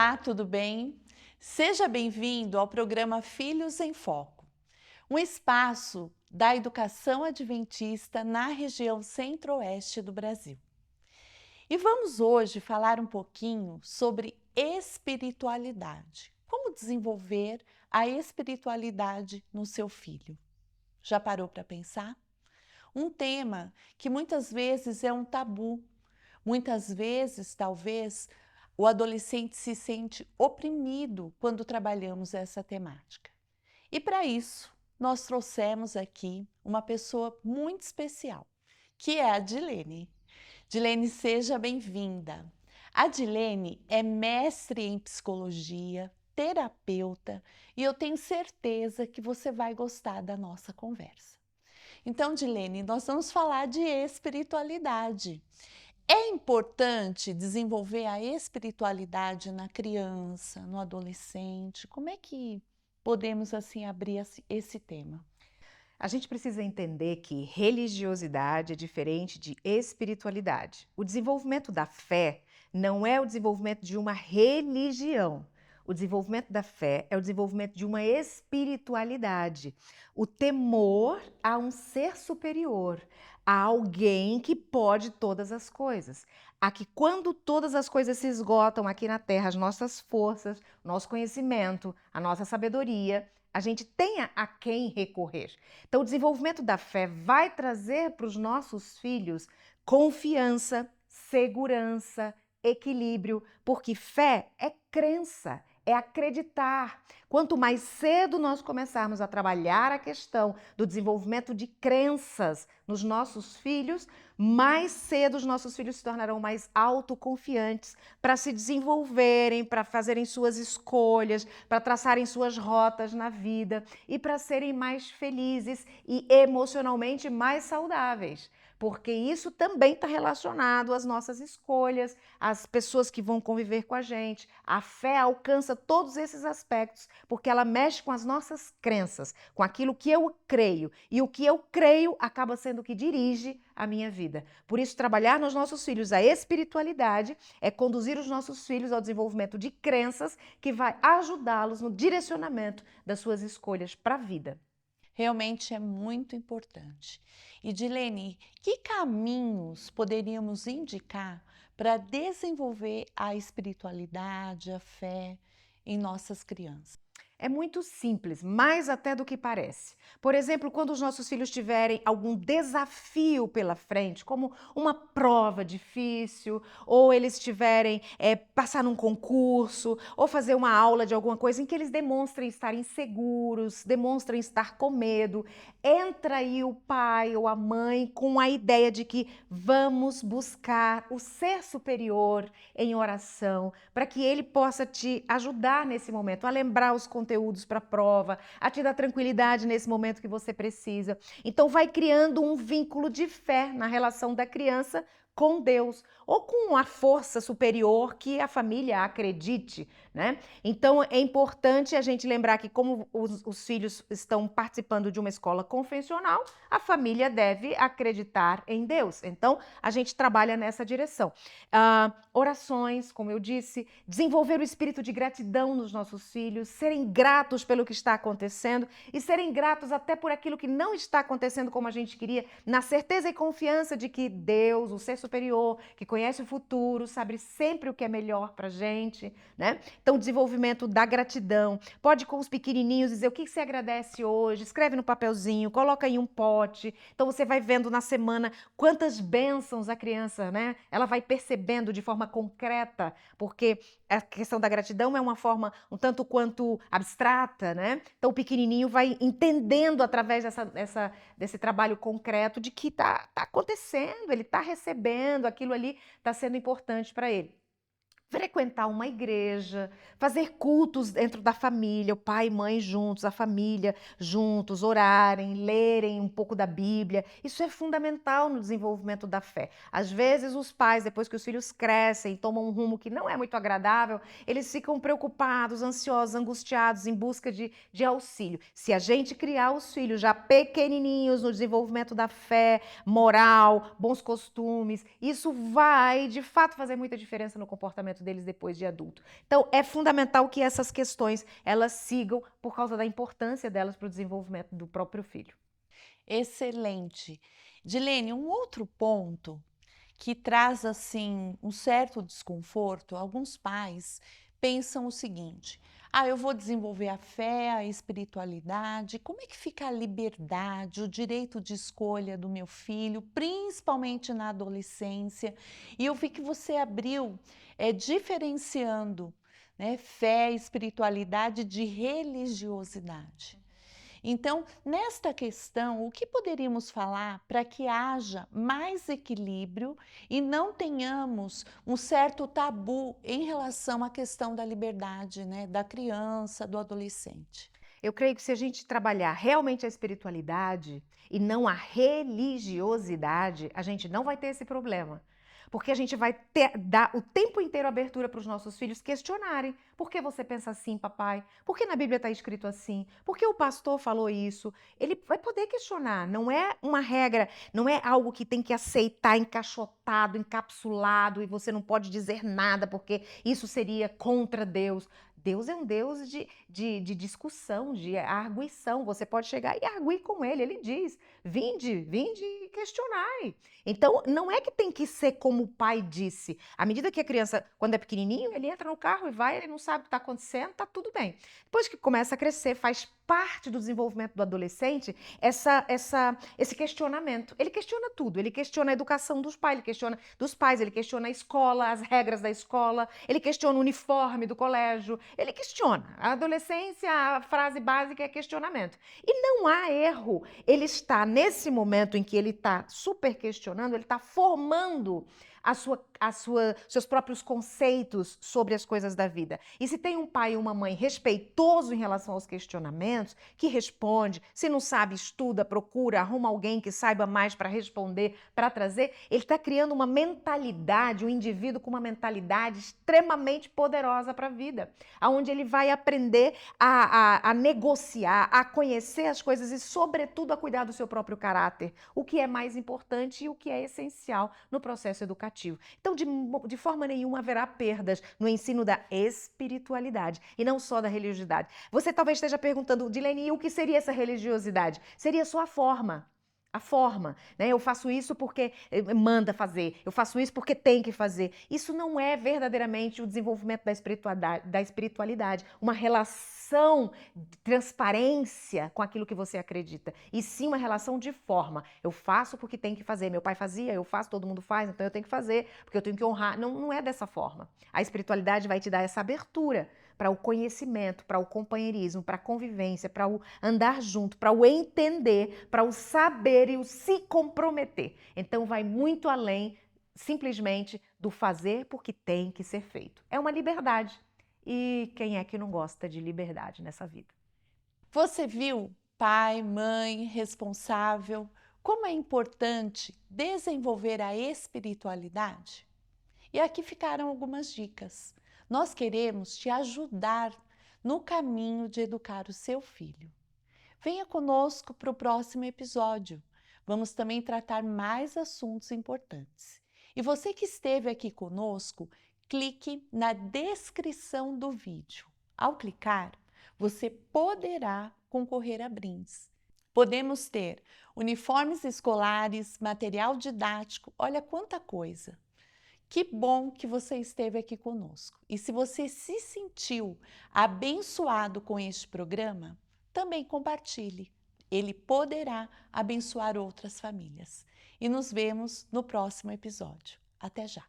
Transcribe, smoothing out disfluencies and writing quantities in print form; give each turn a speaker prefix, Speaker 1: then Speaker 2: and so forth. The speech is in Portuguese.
Speaker 1: Olá, tudo bem? Seja bem-vindo ao programa Filhos em Foco, um espaço da educação adventista na região centro-oeste do Brasil. E vamos hoje falar um pouquinho sobre espiritualidade. Como desenvolver a espiritualidade no seu filho? Já parou para pensar? Um tema que muitas vezes é um tabu. Muitas vezes, talvez, o adolescente se sente oprimido quando trabalhamos essa temática. E para isso, nós trouxemos aqui uma pessoa muito especial, que é a Dilene. Dilene, seja bem-vinda. A Dilene é mestre em psicologia, terapeuta, e eu tenho certeza que você vai gostar da nossa conversa. Então, Dilene, nós vamos falar de espiritualidade. É importante desenvolver a espiritualidade na criança, no adolescente? Como é que podemos assim abrir esse tema?
Speaker 2: A gente precisa entender que religiosidade é diferente de espiritualidade. O desenvolvimento da fé não é o desenvolvimento de uma religião. O desenvolvimento da fé é o desenvolvimento de uma espiritualidade. O temor a um ser superior, a alguém que pode todas as coisas. A que quando todas as coisas se esgotam aqui na Terra, as nossas forças, nosso conhecimento, a nossa sabedoria, a gente tenha a quem recorrer. Então, o desenvolvimento da fé vai trazer para os nossos filhos confiança, segurança, equilíbrio, porque fé é crença, é acreditar. Quanto mais cedo nós começarmos a trabalhar a questão do desenvolvimento de crenças nos nossos filhos, mais cedo os nossos filhos se tornarão mais autoconfiantes para se desenvolverem, para fazerem suas escolhas, para traçarem suas rotas na vida e para serem mais felizes e emocionalmente mais saudáveis. Porque isso também está relacionado às nossas escolhas, às pessoas que vão conviver com a gente. A fé alcança todos esses aspectos, porque ela mexe com as nossas crenças, com aquilo que eu creio. E o que eu creio acaba sendo o que dirige a minha vida. Por isso, trabalhar nos nossos filhos a espiritualidade é conduzir os nossos filhos ao desenvolvimento de crenças que vai ajudá-los no direcionamento das suas escolhas para a vida.
Speaker 1: Realmente é muito importante. E Dilene, que caminhos poderíamos indicar para desenvolver a espiritualidade, a fé em nossas crianças?
Speaker 2: É muito simples, mais até do que parece. Por exemplo, quando os nossos filhos tiverem algum desafio pela frente, como uma prova difícil, ou eles tiverem passar num concurso, ou fazer uma aula de alguma coisa em que eles demonstrem estar inseguros, demonstrem estar com medo, entra aí o pai ou a mãe com a ideia de que vamos buscar o ser superior em oração, para que ele possa te ajudar nesse momento a lembrar os conteúdos para a prova, a te dar tranquilidade nesse momento que você precisa. Então vai criando um vínculo de fé na relação da criança com Deus ou com a força superior que a família acredite, né? Então é importante a gente lembrar que como os filhos estão participando de uma escola confessional, a família deve acreditar em Deus. Então a gente trabalha nessa direção. Orações, como eu disse, desenvolver o espírito de gratidão nos nossos filhos, serem gratos pelo que está acontecendo e serem gratos até por aquilo que não está acontecendo como a gente queria, na certeza e confiança de que Deus, o ser superior, que conhece o futuro, sabe sempre o que é melhor pra gente, né? Então, desenvolvimento da gratidão. Pode com os pequenininhos dizer o que você agradece hoje, escreve no papelzinho, coloca em um pote. Então, você vai vendo na semana quantas bênçãos a criança, né? Ela vai percebendo de forma concreta, porque a questão da gratidão é uma forma um tanto quanto abstrata, né? Então, o pequenininho vai entendendo através desse trabalho concreto de que tá acontecendo, ele está recebendo, aquilo ali está sendo importante para ele. Frequentar uma igreja, fazer cultos dentro da família, o pai e mãe juntos, a família juntos, orarem, lerem um pouco da Bíblia. Isso é fundamental no desenvolvimento da fé. Às vezes os pais, depois que os filhos crescem e tomam um rumo que não é muito agradável, eles ficam preocupados, ansiosos, angustiados, em busca de auxílio. Se a gente criar os filhos já pequenininhos no desenvolvimento da fé, moral, bons costumes, isso vai de fato fazer muita diferença no comportamento desenvolvimento deles depois de adulto. Então, é fundamental que essas questões, elas sigam por causa da importância delas para o desenvolvimento do próprio filho.
Speaker 1: Excelente. Dilene, um outro ponto que traz assim um certo desconforto, alguns pais pensam o seguinte: ah, eu vou desenvolver a fé, a espiritualidade, como é que fica a liberdade, o direito de escolha do meu filho, principalmente na adolescência? E eu vi que você abriu diferenciando, né, fé, espiritualidade de religiosidade. Então, nesta questão, o que poderíamos falar para que haja mais equilíbrio e não tenhamos um certo tabu em relação à questão da liberdade, né, da criança, do adolescente?
Speaker 2: Eu creio que se a gente trabalhar realmente a espiritualidade e não a religiosidade, a gente não vai ter esse problema. Porque a gente vai dar o tempo inteiro abertura para os nossos filhos questionarem. Por que você pensa assim, papai? Por que na Bíblia está escrito assim? Por que o pastor falou isso? Ele vai poder questionar. Não é uma regra, não é algo que tem que aceitar encaixotado, encapsulado e você não pode dizer nada porque isso seria contra Deus. Deus é um Deus de discussão, de arguição. Você pode chegar e arguir com ele. Ele diz: vinde e questionai. Então, não é que tem que ser como o pai disse. À medida que a criança, quando é pequenininho, ele entra no carro e vai, ele não sabe o que está acontecendo, está tudo bem. Depois que começa a crescer, faz parte do desenvolvimento do adolescente esse questionamento. Ele questiona tudo. Ele questiona a educação dos pais, ele questiona a escola, as regras da escola, ele questiona o uniforme do colégio, ele questiona. A adolescência, a frase básica é questionamento. E não há erro. Ele está, nesse momento em que ele está super questionando, ele está formando seus próprios conceitos sobre as coisas da vida. E se tem um pai e uma mãe respeitoso em relação aos questionamentos, que responde, se não sabe, estuda, procura, arruma alguém que saiba mais para responder, para trazer, ele está criando uma mentalidade, um indivíduo com uma mentalidade extremamente poderosa para a vida, onde ele vai aprender a negociar, a conhecer as coisas e, sobretudo, a cuidar do seu próprio caráter, o que é mais importante e o que é essencial no processo educativo. Então, de forma nenhuma haverá perdas no ensino da espiritualidade e não só da religiosidade. Você talvez esteja perguntando, Dilene, o que seria essa religiosidade? Seria só a forma. A forma, né? Eu faço isso porque manda fazer, eu faço isso porque tem que fazer. Isso não é verdadeiramente o desenvolvimento da espiritualidade, uma relação de transparência com aquilo que você acredita, e sim uma relação de forma. Eu faço porque tem que fazer. Meu pai fazia, eu faço, todo mundo faz, então eu tenho que fazer, porque eu tenho que honrar. Não, não é dessa forma. A espiritualidade vai te dar essa abertura para o conhecimento, para o companheirismo, para a convivência, para o andar junto, para o entender, para o saber e o se comprometer. Então vai muito além simplesmente do fazer porque tem que ser feito. É uma liberdade. E quem é que não gosta de liberdade nessa vida?
Speaker 1: Você viu, pai, mãe, responsável, como é importante desenvolver a espiritualidade? E aqui ficaram algumas dicas. Nós queremos te ajudar no caminho de educar o seu filho. Venha conosco para o próximo episódio. Vamos também tratar mais assuntos importantes. E você que esteve aqui conosco, clique na descrição do vídeo. Ao clicar, você poderá concorrer a brindes. Podemos ter uniformes escolares, material didático, olha quanta coisa! Que bom que você esteve aqui conosco. E se você se sentiu abençoado com este programa, também compartilhe. Ele poderá abençoar outras famílias. E nos vemos no próximo episódio. Até já!